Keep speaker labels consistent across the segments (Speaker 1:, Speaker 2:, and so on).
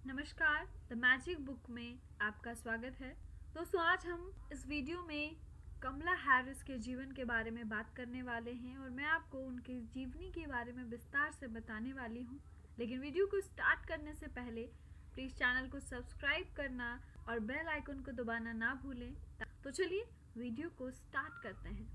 Speaker 1: नमस्कार, the magic book में आपका स्वागत है। दोस्तों, आज हम इस वीडियो में कमला हैरिस के जीवन के बारे में बात करने वाले हैं और मैं आपको उनकी जीवनी के बारे में विस्तार से बताने वाली हूँ। लेकिन वीडियो को स्टार्ट करने से पहले प्लीज़ चैनल को सब्सक्राइब करना और बेल आइकन को दबाना ना भूलें। तो चलिए वीडियो को स्टार्ट करते हैं।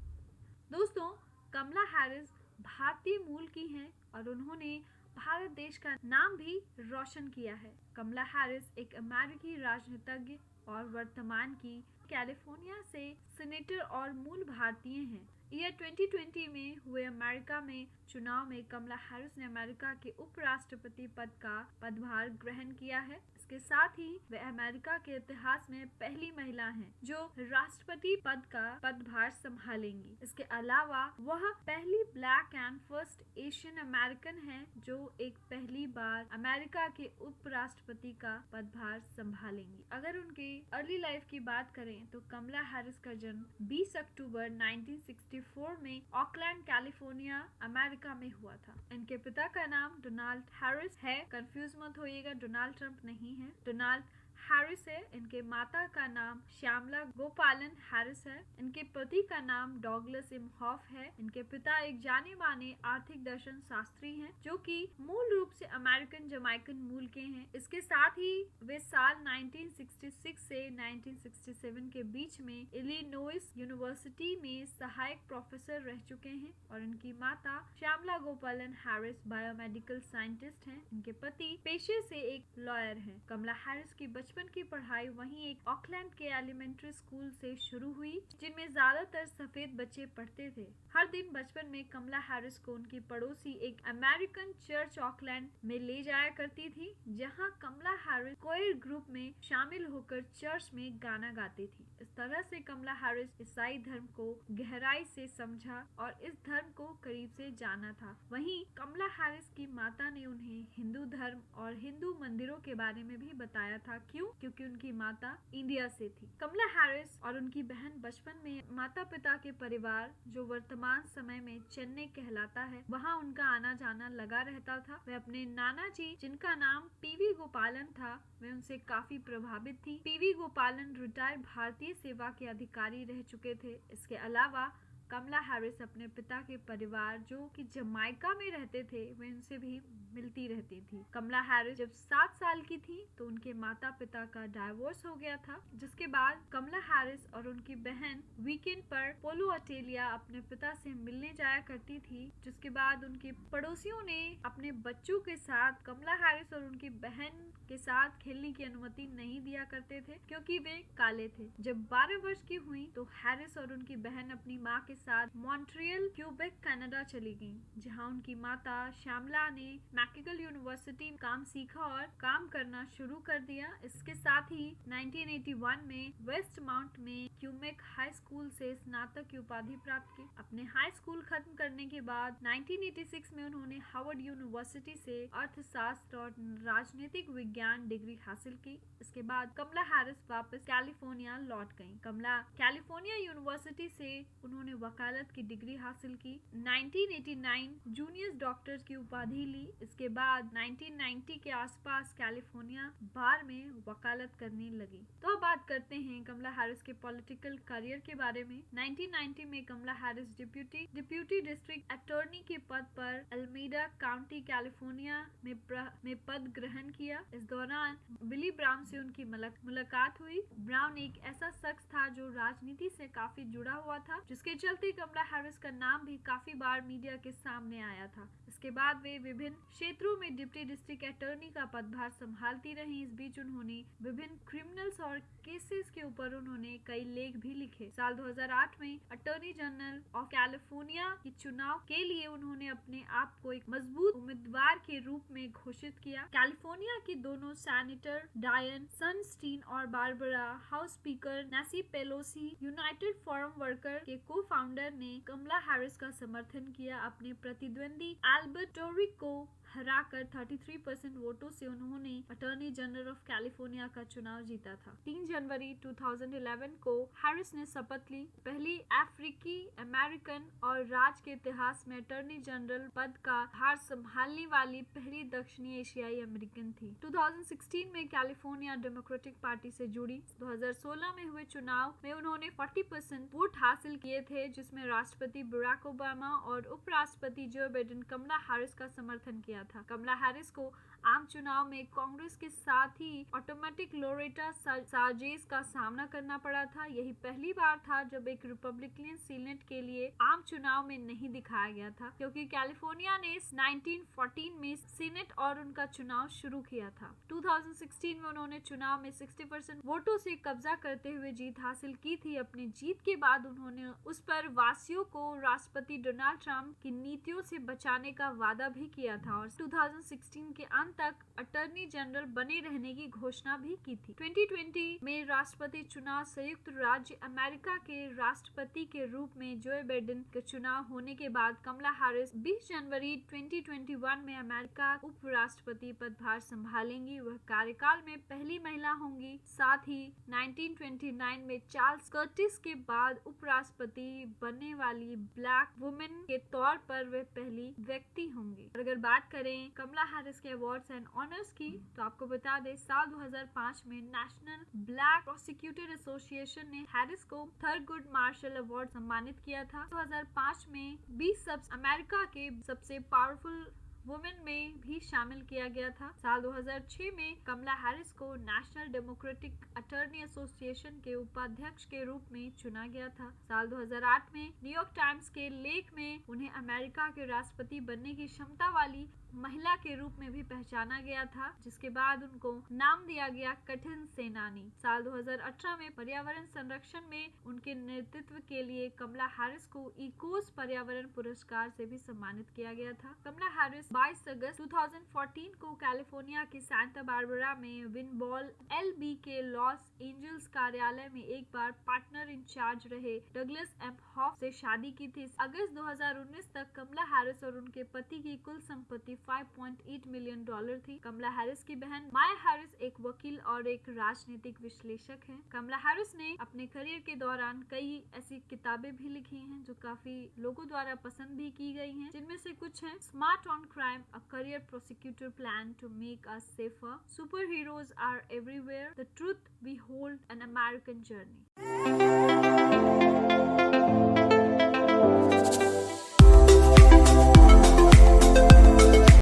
Speaker 1: दोस्तों, कमला हैरिस भारतीय मूल की हैं और उन्होंने भारत देश का नाम भी रोशन किया है। कमला हैरिस एक अमेरिकी राजनीतिज्ञ और वर्तमान की कैलिफोर्निया से सीनेटर और मूल भारतीय हैं। ईयर 2020 में हुए अमेरिका में चुनाव में कमला हैरिस ने अमेरिका के उपराष्ट्रपति पद का पदभार ग्रहण किया है। इसके साथ ही वे अमेरिका के इतिहास में पहली महिला हैं जो राष्ट्रपति पद का पदभार संभालेंगी। इसके अलावा वह पहली black and first Asian American हैं जो एक पहली बार अमेरिका के उपराष्ट्रपति का पदभार संभालेंगी। अगर उनकी अर्ली लाइफ की बात करें तो कमला हैरिस का जन्म 20 अक्टूबर 1964 में ऑकलैंड, कैलिफोर्निया, अमेरिका में हुआ था। इनके पिता का नाम डोनाल्ड हैरिस है। कंफ्यूज मत होइएगा, डोनाल्ड ट्रंप नहीं है, डोनाल्ड हैरिस है। इनके माता का नाम श्यामला गोपालन हैरिस है। इनके पति का नाम डॉगलस इमहॉफ है। इनके पिता एक जाने माने आर्थिक दर्शन शास्त्री हैं जो कि मूल रूप से अमेरिकन जमाइकन मूल के हैं। इसके साथ ही वे साल 1966 से 1967 के बीच में इलिनोइस यूनिवर्सिटी में सहायक प्रोफेसर रह चुके हैं और इनकी माता श्यामला गोपालन हैरिस बायोमेडिकल साइंटिस्ट हैं। इनके पति पेशे से एक लॉयर हैं। कमला हैरिस की बचपन की पढ़ाई वहीं एक ऑकलैंड के एलिमेंट्री स्कूल से शुरू हुई जिनमें ज्यादातर सफेद बच्चे पढ़ते थे। हर दिन बचपन में कमला हैरिस को उनकी पड़ोसी एक अमेरिकन चर्च ऑकलैंड में ले जाया करती थी जहां कमला हैरिस कोयर ग्रुप में शामिल होकर चर्च में गाना गाती थी। इस तरह से कमला हैरिस ईसाई धर्म को गहराई से समझा और इस धर्म को करीब से जाना था। वहीं कमला हैरिस की माता ने उन्हें हिंदू धर्म और हिंदू मंदिरों के बारे में भी बताया था। क्यों? क्योंकि उनकी माता इंडिया से थी। कमला हैरिस और उनकी बहन बचपन में माता पिता के परिवार जो वर्तमान समय में चेन्नई कहलाता है वहाँ उनका आना जाना लगा रहता था। वे अपने नाना जी जिनका नाम पीवी गोपालन था वे उनसे काफी प्रभावित थी। पीवी गोपालन रिटायर्ड भारतीय सेवा के अधिकारी रह चुके थे। इसके अलावा कमला हैरिस अपने पिता के परिवार जो कि जमाइका में रहते थे वे उनसे भी मिलती रहती थी। कमला हैरिस जब 7 साल की थी तो उनके माता पिता का डाइवोर्स हो गया था, जिसके बाद कमला हैरिस और उनकी बहन वीकेंड पर पोलो अटेलिया अपने पिता से मिलने जाया करती थी। जिसके बाद उनके पड़ोसियों ने अपने बच्चों के साथ कमला हैरिस और उनकी बहन के साथ खेलने की अनुमति नहीं दिया करते थे क्योंकि वे काले थे। जब 12 वर्ष की हुई तो हैरिस और उनकी बहन अपनी माँ के साथ मॉन्ट्रियल, क्यूबेक, कनाडा चली गईं, जहां उनकी माता श्यामला ने मैकगिल यूनिवर्सिटी में काम सीखा और काम करना शुरू कर दिया। इसके साथ ही 1981 में वेस्ट माउंट में क्यूमेक हाई स्कूल से स्नातक की उपाधि प्राप्त की। अपने हाई स्कूल खत्म करने के बाद 1986 में उन्होंने हार्वर्ड यूनिवर्सिटी से अर्थशास्त्र और राजनीतिक विज्ञान डिग्री हासिल की। इसके बाद कमला हैरिस वापस कैलिफोर्निया लौट गईं। कमला कैलिफोर्निया यूनिवर्सिटी से उन्होंने वकालत की डिग्री हासिल की। 1989 जूनियर डॉक्टर की उपाधि ली। इसके बाद 1990 के आसपास कैलिफोर्निया बार में वकालत करने लगी। तो अब बात करते हैं कमला हैरिस के पॉलिटिकल करियर के बारे में। 1990 में कमला हैरिस डिप्यूटी डिस्ट्रिक्ट अटॉर्नी के पद पर अल्मेडा काउंटी कैलिफोर्निया में पद ग्रहण किया। इस दौरान बिली ब्राउन से उनकी मुलाकात हुई। ब्राउन एक ऐसा शख्स था जो राजनीति से काफी जुड़ा हुआ था, जिसके चलते कमला हैरिस का नाम भी काफी बार मीडिया के सामने आया था। इसके बाद वे विभिन्न क्षेत्रों में डिप्टी डिस्ट्रिक्ट अटॉर्नी का पदभार संभालती रही। इस बीच उन्होंने विभिन्न क्रिमिनल्स और केसेस के ऊपर उन्होंने कई लेख भी लिखे। साल 2008 में अटॉर्नी जनरल ऑफ कैलिफोर्निया के चुनाव के लिए उन्होंने अपने आप को एक मजबूत उम्मीदवार के रूप में घोषित किया। कैलिफोर्निया की दोनों सेनेटर डायन सनस्टीन और Barbara, house speaker Nancy Pelosi, united farm worker के को-फाउंडर ने कमला हैरिस का समर्थन किया। अपने प्रतिद्वंदी एल्बर्ट टोरिक को हराकर 33% वोटों से उन्होंने अटॉर्नी जनरल ऑफ कैलिफोर्निया का चुनाव जीता था। 3 जनवरी 2011 को हैरिस ने शपथ ली। पहली अफ्रीकी अमेरिकन और राज्य के इतिहास में अटॉर्नी जनरल पद का भार संभालने वाली पहली दक्षिणी एशियाई अमेरिकन थी। 2016 में कैलिफोर्निया डेमोक्रेटिक पार्टी से जुड़ी। 2016 में हुए चुनाव में उन्होंने 40% वोट हासिल किए थे, जिसमें राष्ट्रपति बराक ओबामा और उपराष्ट्रपति जो बाइडेन कमला हैरिस का समर्थन किया था। कमला हैरिस को आम चुनाव में कांग्रेस के साथ ही ऑटोमेटिक लोरेटा साजेस का सामना करना पड़ा था। यही पहली बार था जब एक रिपब्लिकन सीनेट के लिए आम चुनाव में नहीं दिखाया गया था, क्योंकि कैलिफोर्निया ने 1914 में सीनेट और उनका चुनाव शुरू किया था। 2016 में उन्होंने चुनाव में 60% वोटों से कब्जा करते हुए जीत हासिल की थी। अपनी जीत के बाद उन्होंने उस पर वासियों को राष्ट्रपति डोनाल्ड ट्रंप की नीतियों से बचाने का वादा भी किया था और 2016 के अंत तक अटॉर्नी जनरल बने रहने की घोषणा भी की थी। 2020 में राष्ट्रपति चुनाव संयुक्त राज्य अमेरिका के राष्ट्रपति के रूप में जो बाइडेन के चुनाव होने के बाद कमला हैरिस 20 जनवरी 2021 में अमेरिका उपराष्ट्रपति पदभार संभालेंगी। वह कार्यकाल में पहली महिला होंगी। साथ ही 1929 में चार्ल्स कर्टिस के बाद उपराष्ट्रपति बनने वाली ब्लैक वुमेन के तौर पर वे पहली व्यक्ति होंगी। और अगर बात करें कमला हैरिस के अवार्ड्स एंड ऑनर्स की, तो आपको बता दें साल 2005 में नेशनल ब्लैक प्रोसिक्यूटर एसोसिएशन ने हैरिस को थरगुड मार्शल अवार्ड सम्मानित किया था। 2005 में 20 अमेरिका के सबसे पावरफुल वुमेन में भी शामिल किया गया था। साल 2006 में कमला हैरिस को नेशनल डेमोक्रेटिक अटॉर्नी एसोसिएशन के उपाध्यक्ष के रूप में चुना गया था। साल 2008 में न्यूयॉर्क टाइम्स के लेख में उन्हें अमेरिका के राष्ट्रपति बनने की क्षमता वाली महिला के रूप में भी पहचाना गया था, जिसके बाद उनको नाम दिया गया कठिन सेनानी। साल 2018 में पर्यावरण संरक्षण में उनके नेतृत्व के लिए कमला हैरिस को इकोस पर्यावरण पुरस्कार से भी सम्मानित किया गया था। कमला हैरिस 22 अगस्त 2014 को कैलिफोर्निया के सांता बारबरा में विनबॉल LB के लॉस एंजल्स कार्यालय में एक बार पार्टनर इंचार्ज रहे डगलस एम हॉफ से शादी की थी। अगस्त 2019 तक कमला हैरिस और उनके पति की कुल संपत्ति $5.8 मिलियन थी। कमला हैरिस की बहन माया हैरिस एक वकील और एक राजनीतिक विश्लेषक हैं। कमला हैरिस ने अपने करियर के दौरान कई ऐसी किताबें भी लिखी हैं जो काफी लोगों द्वारा पसंद भी की गई हैं, जिनमें से कुछ हैं smart on crime, a career prosecutor plan to make us safer, super heroes are everywhere, the truth we hold, an American journey.